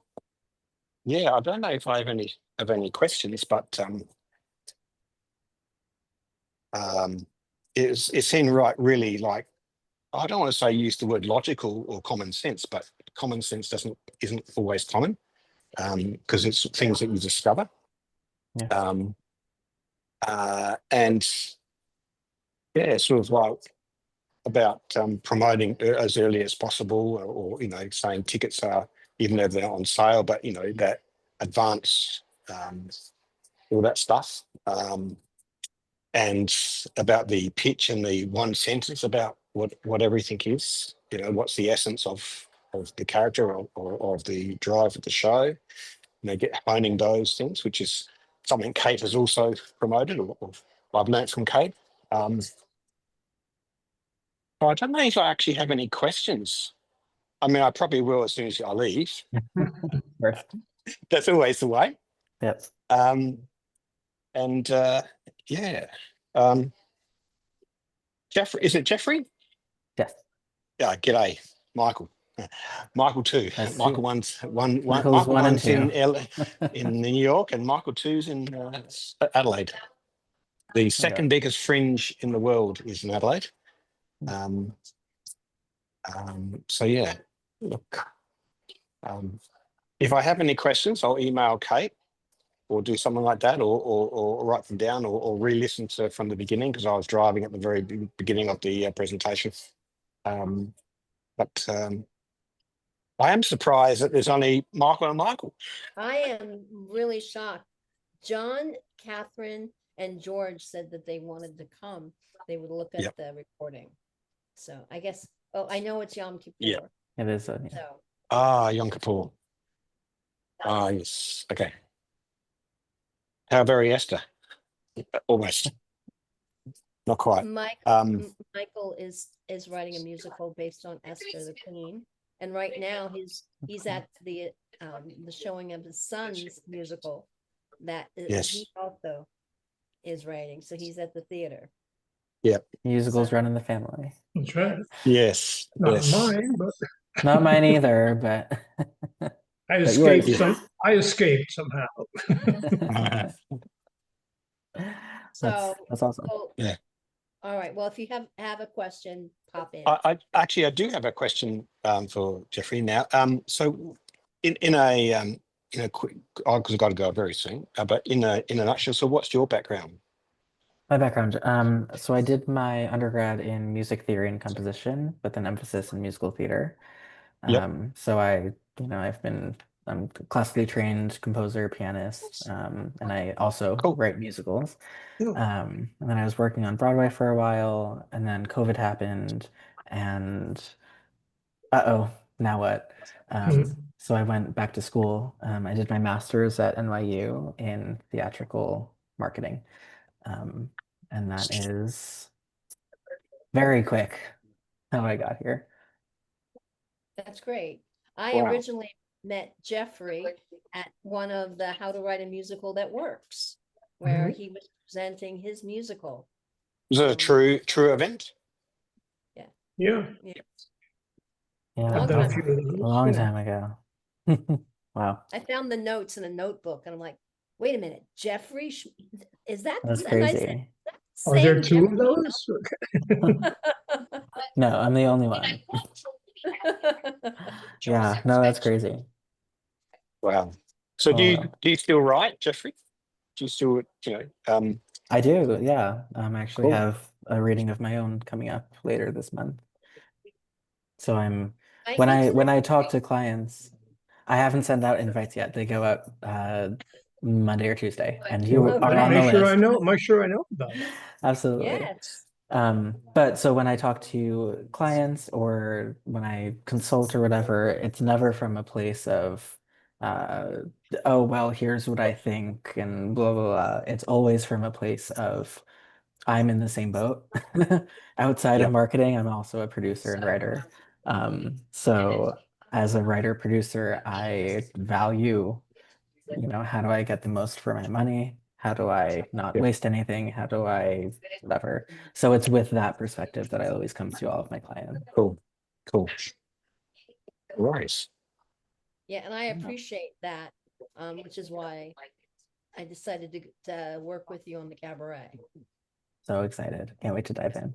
Speaker 4: yeah, I don't know if I have any questions, but it seemed really like, I don't want to say use the word logical or common sense, but common sense isn't always common, because it's things that you discover.
Speaker 2: Yeah.
Speaker 4: And yeah, sort of like about promoting as early as possible, or saying tickets are, even though they're on sale, but that advance, all that stuff, and about the pitch and the one sentence about what everything is. What's the essence of the character, or of the drive of the show. Get honing those things, which is something Kate has also promoted, or I've learned from Kate. I don't know if I actually have any questions. I mean, I probably will as soon as I leave.
Speaker 2: First.
Speaker 4: That's always the way.
Speaker 2: Yep.
Speaker 4: And yeah. Jeffrey, is it Jeffrey?
Speaker 2: Yes.
Speaker 4: Yeah, g'day, Michael. Michael too.
Speaker 2: I see.
Speaker 4: Michael one's
Speaker 2: Michael's
Speaker 4: Michael
Speaker 2: one and
Speaker 4: one's in
Speaker 2: two.
Speaker 4: in New York, and Michael two's in Adelaide. The second biggest fringe in the world is in Adelaide. So yeah, look, if I have any questions, I'll email Kate or do something like that, or write them down, or re-listen to from the beginning, because I was driving at the very beginning of the presentation. But I am surprised that there's only Michael and Michael.
Speaker 1: I am really shocked. John, Catherine, and George said that they wanted to come. They would look at
Speaker 4: Yep.
Speaker 1: the recording. So I guess, oh, I know it's Yom Kippur.
Speaker 4: Yeah.
Speaker 2: It is. Yeah.
Speaker 1: So
Speaker 4: Ah, Yom Kippur. Ah, yes. Okay. How very Esther? Almost. Not quite.
Speaker 1: Michael is writing a musical based on Esther the Queen, and right now he's at the showing of his son's musical that
Speaker 4: Yes.
Speaker 1: he also is writing. So he's at the theater.
Speaker 4: Yep.
Speaker 2: Musicals run in the family.
Speaker 3: That's right.
Speaker 4: Yes.
Speaker 3: Not
Speaker 4: Yes.
Speaker 3: mine, but
Speaker 2: Not mine either, but
Speaker 3: I
Speaker 2: But
Speaker 3: escaped
Speaker 2: yours.
Speaker 3: I escaped somehow.
Speaker 1: So
Speaker 2: that's awesome.
Speaker 1: well,
Speaker 4: Yeah.
Speaker 1: all right. Well, if you have a question, pop in.
Speaker 4: I do have a question for Jeffrey now. So in a quick, because I've got to go very soon. But in a nutshell, so what's your background?
Speaker 2: My background, so I did my undergrad in music theory and composition with an emphasis in musical theater.
Speaker 4: Yep.
Speaker 2: So I'm classically trained composer, pianist, and I also
Speaker 4: Cool.
Speaker 2: write musicals.
Speaker 4: Yeah.
Speaker 2: And then I was working on Broadway for a while, and then COVID happened, and now what? So I went back to school. I did my master's at NYU in theatrical marketing. And that is very quick how I got here.
Speaker 1: That's great. I
Speaker 4: Wow.
Speaker 1: originally met Jeffrey at one of the How to Write a Musical That Works, where he was presenting his musical.
Speaker 4: Was it a true event?
Speaker 3: Yeah.
Speaker 2: Yeah,
Speaker 3: I've done a few of those.
Speaker 2: a long
Speaker 3: Yeah.
Speaker 2: time ago. Wow,
Speaker 1: I found the notes in a notebook and I'm like, wait a minute, Jeffrey, is that?
Speaker 2: that's
Speaker 1: And I said,
Speaker 2: crazy.
Speaker 3: Are there
Speaker 1: Sam
Speaker 3: two of
Speaker 1: Jeffrey?
Speaker 3: those? Okay.
Speaker 2: No, I'm the only one. Yeah, no, that's crazy.
Speaker 4: Wow. So do
Speaker 2: Well,
Speaker 4: you still write, Jeffrey? Do you still
Speaker 2: I do, yeah. I actually
Speaker 4: Cool.
Speaker 2: have a reading of my own coming up later this month. So when
Speaker 1: Michael,
Speaker 2: I talk to clients, I haven't sent out invites yet. They go out Monday or Tuesday, and you
Speaker 3: Well,
Speaker 2: are on the
Speaker 3: make sure I
Speaker 2: list.
Speaker 3: know. Make sure I know about it.
Speaker 2: Absolutely.
Speaker 1: yes.
Speaker 2: But so when I talk to clients or when I consult or whatever, it's never from a place of, oh, well, here's what I think and blah, blah, blah. It's always from a place of, I'm in the same boat. Outside of
Speaker 4: Yep.
Speaker 2: marketing, I'm also a producer and writer. So as a writer producer, I value, how do I get the most for my money? How do I not
Speaker 4: Yep.
Speaker 2: waste anything? How do I whatever? So it's with that perspective that I always come to all of my clients.
Speaker 4: Cool. Right.
Speaker 1: Yeah, and I appreciate that, which is why I decided to work with you on the cabaret.
Speaker 2: So excited. Can't wait to dive in.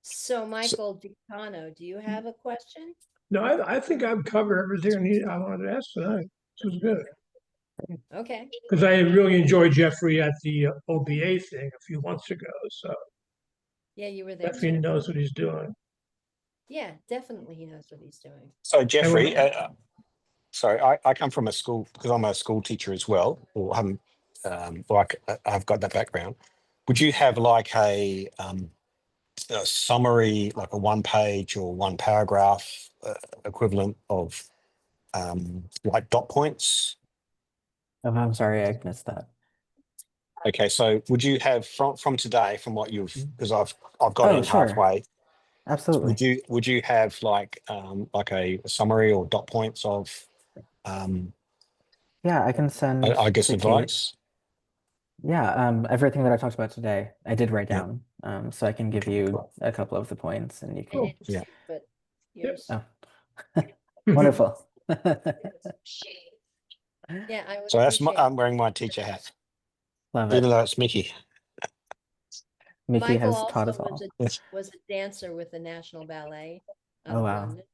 Speaker 1: So Michael DiCano, do you have a question?
Speaker 3: No, I think I've covered everything I wanted to ask tonight. This was good
Speaker 1: Okay.
Speaker 3: because I really enjoyed Jeffrey at the OBA thing a few months ago. So
Speaker 1: Yeah, you were there
Speaker 3: Jeffrey
Speaker 1: too.
Speaker 3: knows what he's doing.
Speaker 1: Yeah, definitely he knows what he's doing.
Speaker 4: So Jeffrey,
Speaker 3: And
Speaker 4: sorry, I come from a school because I'm a school teacher as well, or haven't I've got that background. Would you have like a summary, like a 1 page or 1 paragraph equivalent of like dot points?
Speaker 2: Oh, I'm sorry, I missed that.
Speaker 4: Okay, so would you have from today, from what you've, because I've got
Speaker 2: Oh,
Speaker 4: in
Speaker 2: sure.
Speaker 4: halfway,
Speaker 2: Absolutely.
Speaker 4: would you have like a summary or dot points of
Speaker 2: Yeah, I can send
Speaker 4: I guess
Speaker 2: to Kate.
Speaker 4: advice?
Speaker 2: Yeah, everything that I talked about today, I did write
Speaker 4: Yeah.
Speaker 2: down. So I can give you a couple of the points and you
Speaker 1: I
Speaker 2: can.
Speaker 1: did
Speaker 4: Yeah.
Speaker 1: too, but yours.
Speaker 2: Oh, wonderful.
Speaker 1: Yeah, I would
Speaker 4: So that's
Speaker 1: appreciate.
Speaker 4: I'm wearing my teacher hat,
Speaker 2: Love
Speaker 4: even
Speaker 2: it.
Speaker 4: though it's Mickey.
Speaker 2: Mickey
Speaker 1: Michael
Speaker 2: has taught us
Speaker 1: also
Speaker 2: all.
Speaker 1: was a dancer with the National Ballet out
Speaker 2: Oh,
Speaker 1: of
Speaker 2: wow.
Speaker 1: London.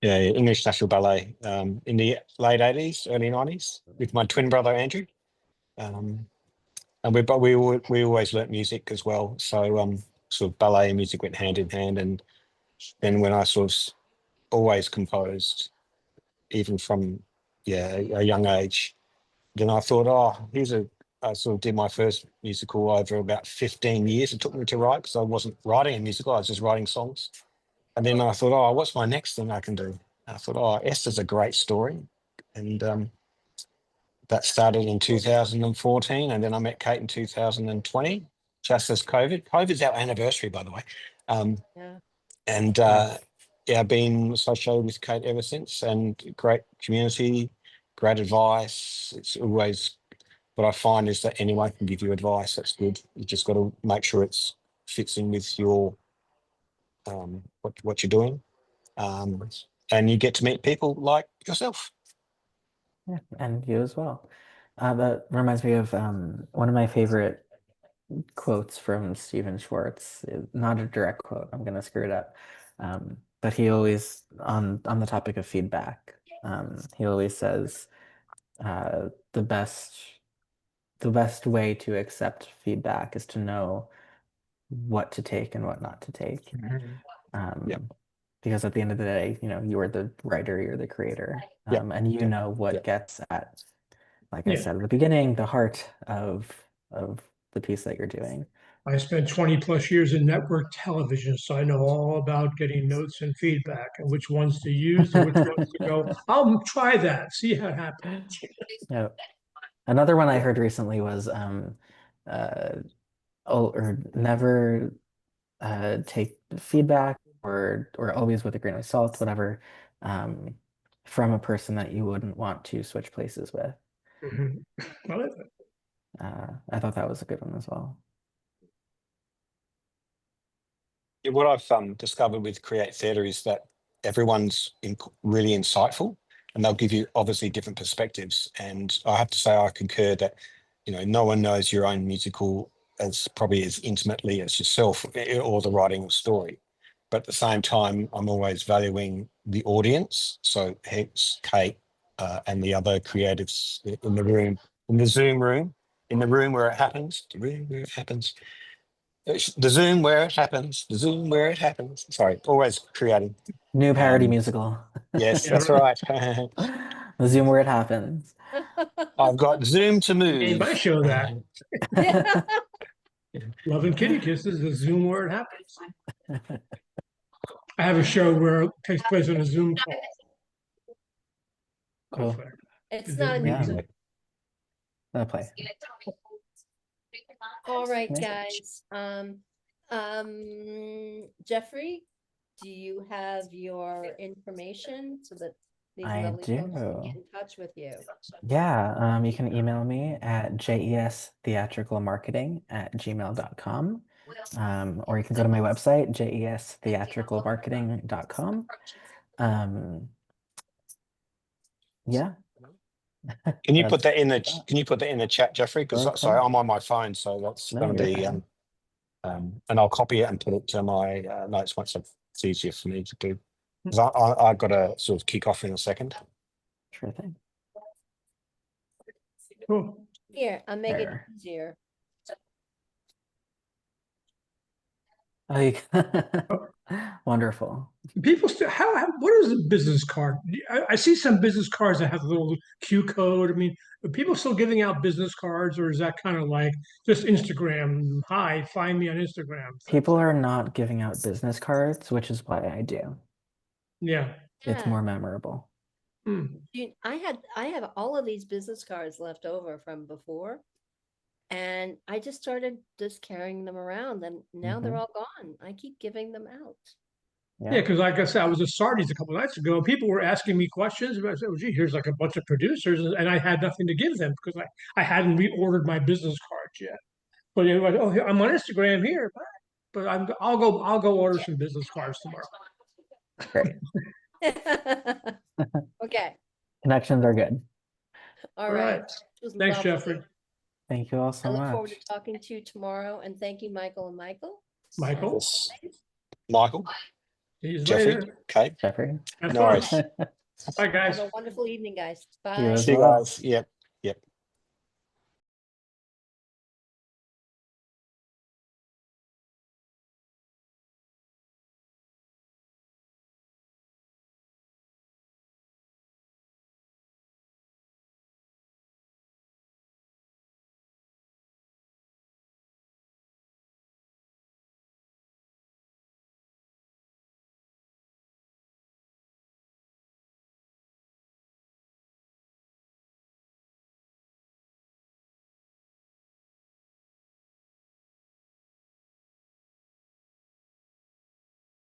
Speaker 4: Yeah, English National Ballet in the late 80s, early 90s with my twin brother Andrew. And we always learnt music as well. So sort of ballet and music went hand in hand. And then when I sort of always composed, even from a young age. Then I thought, I sort of did my first musical over about 15 years. It took me to write because I wasn't writing a musical, I was just writing songs. And then I thought, oh, what's my next thing I can do? I thought, oh, Esther's a great story. And that started in 2014. And then I met Kate in 2020, just as COVID. COVID's our anniversary, by the way.
Speaker 1: Yeah.
Speaker 4: And I've been associated with Kate ever since, and great community, great advice. It's always, what I find is that anyone can give you advice. That's good. You just got to make sure it's fits in with your what you're doing, and you get to meet people like yourself.
Speaker 2: Yeah, and you as well. That reminds me of one of my favorite quotes from Stephen Schwartz. Not a direct quote, I'm gonna screw it up. But he always, on the topic of feedback, he always says the best way to accept feedback is to know what to take and what not to take.
Speaker 4: Yep.
Speaker 2: Because at the end of the day, you are the writer, you're the creator,
Speaker 4: Yep.
Speaker 2: and you know what
Speaker 4: Yep.
Speaker 2: gets at, like I
Speaker 3: Yeah.
Speaker 2: said at the beginning, the heart of the piece that you're doing.
Speaker 3: I spent 20 plus years in network television, so I know all about getting notes and feedback and which ones to use and which ones to go, I'll try that, see how it happens.
Speaker 2: Yeah. Another one I heard recently was or never take feedback or always with a grain of salt, whatever, um, from a person that you wouldn't want to switch places with.
Speaker 3: Mhm. Well,
Speaker 2: I thought that was a good one as well.
Speaker 4: Yeah, what I've discovered with Create Theatre is that everyone's really insightful, and they'll give you obviously different perspectives. And I have to say, I concur that no one knows your own musical as probably as intimately as yourself or the writing of the story. But at the same time, I'm always valuing the audience. So hence Kate and the other creatives in the room, in the Zoom room, in the room where it happens, the room where it happens. It's the Zoom where it happens, the Zoom where it happens. Sorry, always creating.
Speaker 2: New parody musical.
Speaker 4: Yes,
Speaker 3: yeah,
Speaker 4: that's right.
Speaker 2: The Zoom where it happens.
Speaker 4: I've got Zoom to
Speaker 3: name my
Speaker 4: move.
Speaker 3: show that.
Speaker 1: Yeah.
Speaker 3: Love and Kitty Kisses, the Zoom where it happens. I have a show where it takes place on a Zoom call.
Speaker 2: Cool.
Speaker 1: It's
Speaker 3: Zoom
Speaker 1: not a
Speaker 2: Yeah.
Speaker 1: music.
Speaker 2: I'll play.
Speaker 1: All right,
Speaker 2: Amazing.
Speaker 1: guys. Jeffrey, do you have your information so that these
Speaker 2: I
Speaker 1: lovely folks can
Speaker 2: do.
Speaker 1: get in touch with you?
Speaker 2: Yeah, you can email me at jestheatricalmarketing@gmail.com. Or you can go to my website, jestheatricalmarketing.com. Yeah.
Speaker 4: Can you put
Speaker 2: That's
Speaker 4: that in the
Speaker 2: that.
Speaker 4: Can you put that in the chat, Jeffrey? Because
Speaker 2: Of
Speaker 4: sorry,
Speaker 2: course.
Speaker 4: I'm on my phone, so that's
Speaker 2: No,
Speaker 4: going to
Speaker 2: you're
Speaker 4: be
Speaker 2: fine.
Speaker 4: and I'll copy it and put it to my notes once it's easier for me to do. Because I've got to sort of kick off in a second.
Speaker 2: Sure thing.
Speaker 3: Cool.
Speaker 1: Here, I'll make it
Speaker 2: There.
Speaker 1: easier.
Speaker 2: Wonderful.
Speaker 3: People still, what is a business card? I see some business cards that have a little Q code. I mean, are people still giving out business cards, or is that kind of like just Instagram? Hi, find me on Instagram.
Speaker 2: People are not giving out business cards, which is why I do.
Speaker 3: Yeah.
Speaker 2: It's
Speaker 1: Yeah.
Speaker 2: more memorable.
Speaker 3: Hmm.
Speaker 1: I have all of these business cards left over from before, and I just started just carrying them around, and now they're all gone. I keep giving them out.
Speaker 3: Yeah, because like I said, I was at Sardi's a couple nights ago, and people were asking me questions. And I said, "Well, gee, here's like a bunch of producers," and I had nothing to give them because I hadn't reordered my business cards yet. But they were like, "Oh, here, I'm on Instagram here, but I'll go order some business cards tomorrow."
Speaker 2: Great.
Speaker 1: Okay.
Speaker 2: Connections are good.
Speaker 1: All
Speaker 3: All
Speaker 1: right.
Speaker 3: right.
Speaker 1: It was
Speaker 3: Thanks,
Speaker 1: lovely.
Speaker 3: Jeffrey.
Speaker 2: Thank you all
Speaker 1: I
Speaker 2: so
Speaker 1: look forward
Speaker 2: much.
Speaker 1: to talking to you tomorrow, and thank you, Michael and Michael.
Speaker 3: Michael,
Speaker 4: Yes. Michael,
Speaker 3: see you
Speaker 4: Jeffrey,
Speaker 3: later.
Speaker 4: Kate,
Speaker 2: Jeffrey.
Speaker 3: Have
Speaker 4: no
Speaker 3: fun.
Speaker 4: worries.
Speaker 3: Bye, guys.
Speaker 1: Have a wonderful evening, guys.
Speaker 2: You
Speaker 1: Bye.
Speaker 2: as
Speaker 4: See you
Speaker 2: well.
Speaker 4: guys. Yep.